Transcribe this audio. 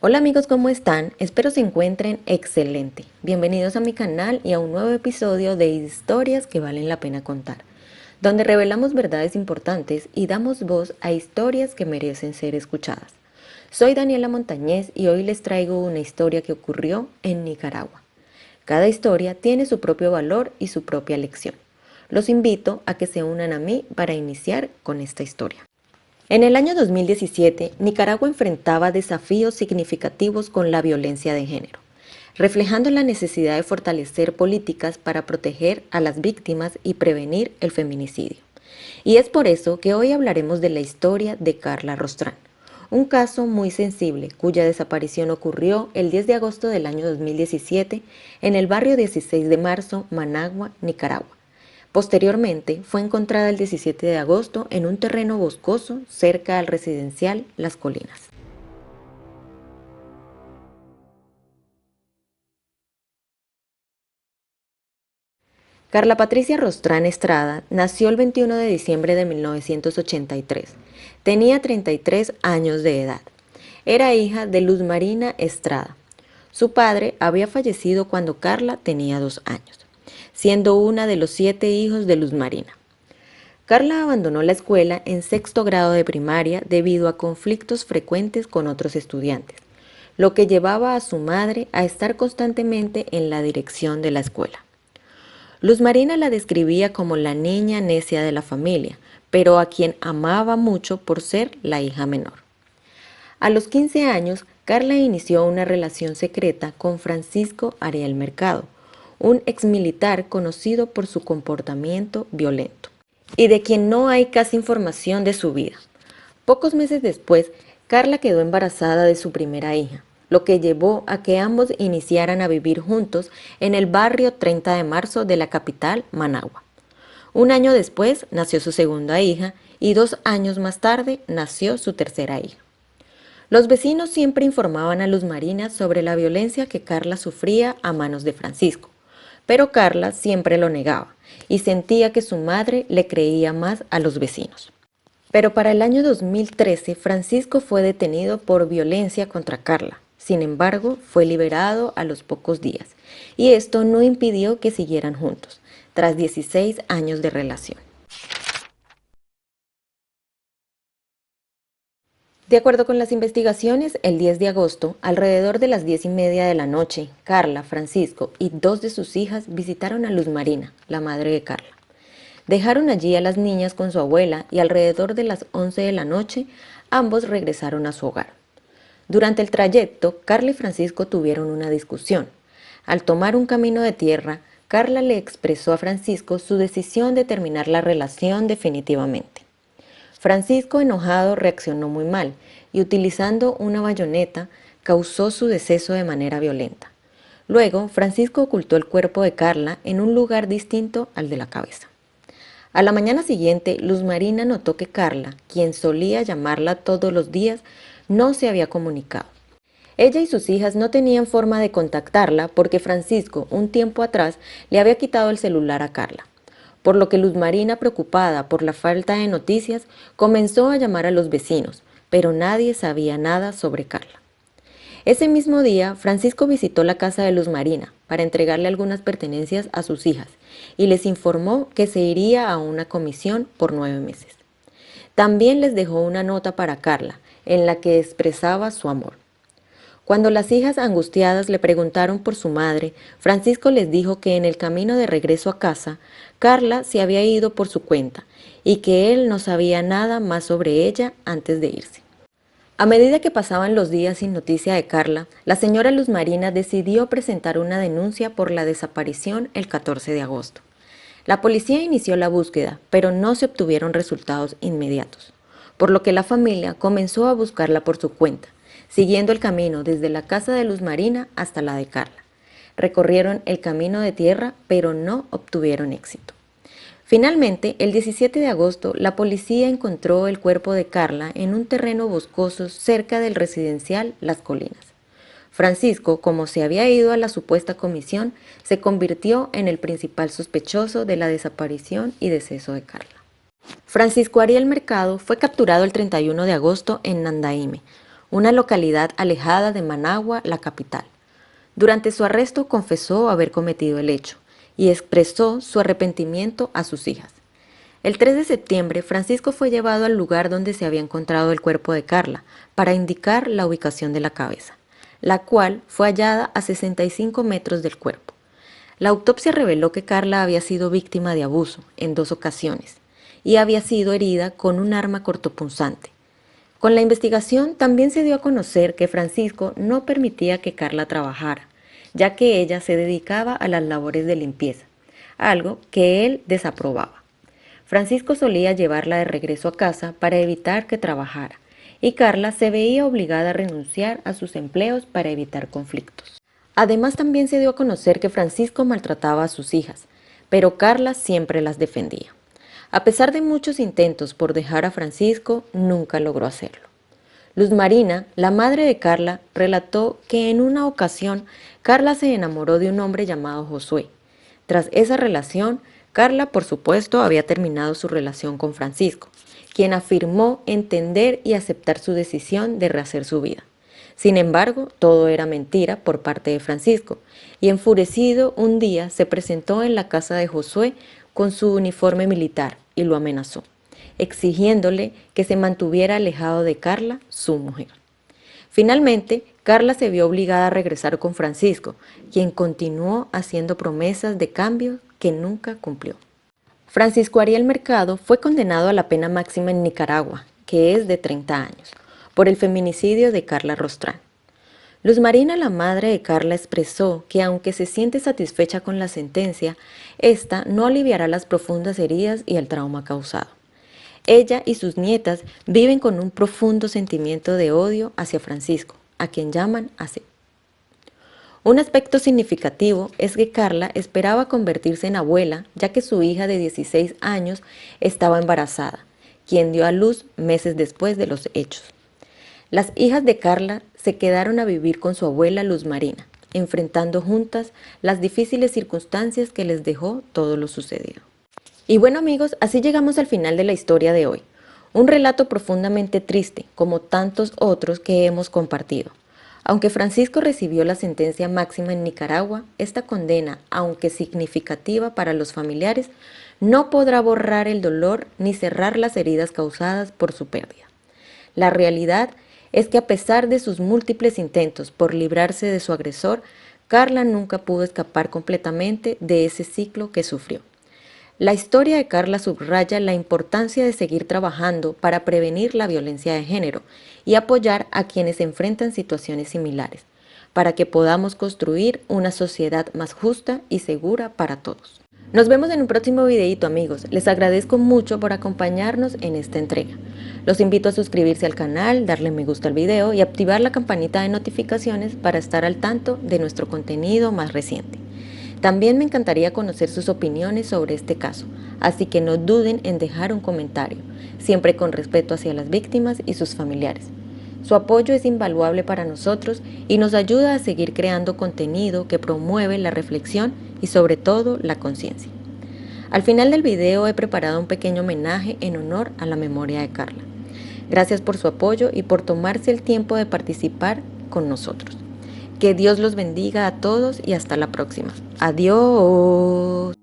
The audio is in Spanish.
Hola amigos, ¿cómo están? Espero se encuentren excelente. Bienvenidos a mi canal y a un nuevo episodio de Historias que valen la pena contar, donde revelamos verdades importantes y damos voz a historias que merecen ser escuchadas. Soy Daniela Montañez y hoy les traigo una historia que ocurrió en Nicaragua. Cada historia tiene su propio valor y su propia lección. Los invito a que se unan a mí para iniciar con esta historia. En el año 2017, Nicaragua enfrentaba desafíos significativos con la violencia de género, reflejando la necesidad de fortalecer políticas para proteger a las víctimas y prevenir el feminicidio. Y es por eso que hoy hablaremos de la historia de Carla Rostrán, un caso muy sensible cuya desaparición ocurrió el 10 de agosto del año 2017 en el barrio 16 de marzo, Managua, Nicaragua. Posteriormente, fue encontrada el 17 de agosto en un terreno boscoso cerca al residencial Las Colinas. Carla Patricia Rostrán Estrada nació el 21 de diciembre de 1983. Tenía 33 años de edad. Era hija de Luz Marina Estrada. Su padre había fallecido cuando Carla tenía 2 años, siendo una de los 7 hijos de Luz Marina. Carla abandonó la escuela en sexto grado de primaria debido a conflictos frecuentes con otros estudiantes, lo que llevaba a su madre a estar constantemente en la dirección de la escuela. Luz Marina la describía como la niña necia de la familia, pero a quien amaba mucho por ser la hija menor. A los 15 años, Carla inició una relación secreta con Francisco Ariel Mercado, un exmilitar conocido por su comportamiento violento, y de quien no hay casi información de su vida. Pocos meses después, Carla quedó embarazada de su primera hija, lo que llevó a que ambos iniciaran a vivir juntos en el barrio 30 de marzo de la capital, Managua. Un año después nació su segunda hija y 2 años más tarde nació su tercera hija. Los vecinos siempre informaban a Luz Marina sobre la violencia que Carla sufría a manos de Francisco, pero Carla siempre lo negaba y sentía que su madre le creía más a los vecinos. Pero para el año 2013, Francisco fue detenido por violencia contra Carla. Sin embargo, fue liberado a los pocos días, y esto no impidió que siguieran juntos, tras 16 años de relación. De acuerdo con las investigaciones, el 10 de agosto, alrededor de las 10:30 de la noche, Carla, Francisco y 2 de sus hijas visitaron a Luz Marina, la madre de Carla. Dejaron allí a las niñas con su abuela y alrededor de las 11 de la noche, ambos regresaron a su hogar. Durante el trayecto, Carla y Francisco tuvieron una discusión. Al tomar un camino de tierra, Carla le expresó a Francisco su decisión de terminar la relación definitivamente. Francisco, enojado, reaccionó muy mal y utilizando una bayoneta, causó su deceso de manera violenta. Luego, Francisco ocultó el cuerpo de Carla en un lugar distinto al de la cabeza. A la mañana siguiente, Luz Marina notó que Carla, quien solía llamarla todos los días, no se había comunicado. Ella y sus hijas no tenían forma de contactarla porque Francisco, un tiempo atrás, le había quitado el celular a Carla, por lo que Luz Marina, preocupada por la falta de noticias, comenzó a llamar a los vecinos, pero nadie sabía nada sobre Carla. Ese mismo día, Francisco visitó la casa de Luz Marina para entregarle algunas pertenencias a sus hijas y les informó que se iría a una comisión por 9 meses. También les dejó una nota para Carla, en la que expresaba su amor. Cuando las hijas angustiadas le preguntaron por su madre, Francisco les dijo que en el camino de regreso a casa, Carla se había ido por su cuenta y que él no sabía nada más sobre ella antes de irse. A medida que pasaban los días sin noticia de Carla, la señora Luz Marina decidió presentar una denuncia por la desaparición el 14 de agosto. La policía inició la búsqueda, pero no se obtuvieron resultados inmediatos, por lo que la familia comenzó a buscarla por su cuenta, siguiendo el camino desde la casa de Luz Marina hasta la de Carla. Recorrieron el camino de tierra, pero no obtuvieron éxito. Finalmente, el 17 de agosto, la policía encontró el cuerpo de Carla en un terreno boscoso cerca del residencial Las Colinas. Francisco, como se había ido a la supuesta comisión, se convirtió en el principal sospechoso de la desaparición y deceso de Carla. Francisco Ariel Mercado fue capturado el 31 de agosto en Nandaime, una localidad alejada de Managua, la capital. Durante su arresto confesó haber cometido el hecho y expresó su arrepentimiento a sus hijas. El 3 de septiembre, Francisco fue llevado al lugar donde se había encontrado el cuerpo de Carla para indicar la ubicación de la cabeza, la cual fue hallada a 65 metros del cuerpo. La autopsia reveló que Carla había sido víctima de abuso en 2 ocasiones y había sido herida con un arma cortopunzante. Con la investigación también se dio a conocer que Francisco no permitía que Carla trabajara, ya que ella se dedicaba a las labores de limpieza, algo que él desaprobaba. Francisco solía llevarla de regreso a casa para evitar que trabajara, y Carla se veía obligada a renunciar a sus empleos para evitar conflictos. Además, también se dio a conocer que Francisco maltrataba a sus hijas, pero Carla siempre las defendía. A pesar de muchos intentos por dejar a Francisco, nunca logró hacerlo. Luz Marina, la madre de Carla, relató que en una ocasión Carla se enamoró de un hombre llamado Josué. Tras esa relación, Carla, por supuesto, había terminado su relación con Francisco, quien afirmó entender y aceptar su decisión de rehacer su vida. Sin embargo, todo era mentira por parte de Francisco, y enfurecido un día se presentó en la casa de Josué con su uniforme militar y lo amenazó, exigiéndole que se mantuviera alejado de Carla, su mujer. Finalmente, Carla se vio obligada a regresar con Francisco, quien continuó haciendo promesas de cambio que nunca cumplió. Francisco Ariel Mercado fue condenado a la pena máxima en Nicaragua, que es de 30 años, por el feminicidio de Carla Rostrán. Luz Marina, la madre de Carla, expresó que aunque se siente satisfecha con la sentencia, esta no aliviará las profundas heridas y el trauma causado. Ella y sus nietas viven con un profundo sentimiento de odio hacia Francisco, a quien llaman así. Un aspecto significativo es que Carla esperaba convertirse en abuela, ya que su hija de 16 años estaba embarazada, quien dio a luz meses después de los hechos. Las hijas de Carla se quedaron a vivir con su abuela Luz Marina, enfrentando juntas las difíciles circunstancias que les dejó todo lo sucedido. Y bueno amigos, así llegamos al final de la historia de hoy. Un relato profundamente triste, como tantos otros que hemos compartido. Aunque Francisco recibió la sentencia máxima en Nicaragua, esta condena, aunque significativa para los familiares, no podrá borrar el dolor ni cerrar las heridas causadas por su pérdida. La realidad es que a pesar de sus múltiples intentos por librarse de su agresor, Carla nunca pudo escapar completamente de ese ciclo que sufrió. La historia de Carla subraya la importancia de seguir trabajando para prevenir la violencia de género y apoyar a quienes enfrentan situaciones similares, para que podamos construir una sociedad más justa y segura para todos. Nos vemos en un próximo videito amigos, les agradezco mucho por acompañarnos en esta entrega. Los invito a suscribirse al canal, darle me gusta al video y activar la campanita de notificaciones para estar al tanto de nuestro contenido más reciente. También me encantaría conocer sus opiniones sobre este caso, así que no duden en dejar un comentario, siempre con respeto hacia las víctimas y sus familiares. Su apoyo es invaluable para nosotros y nos ayuda a seguir creando contenido que promueve la reflexión y sobre todo la conciencia. Al final del video he preparado un pequeño homenaje en honor a la memoria de Carla. Gracias por su apoyo y por tomarse el tiempo de participar con nosotros. Que Dios los bendiga a todos y hasta la próxima. Adiós.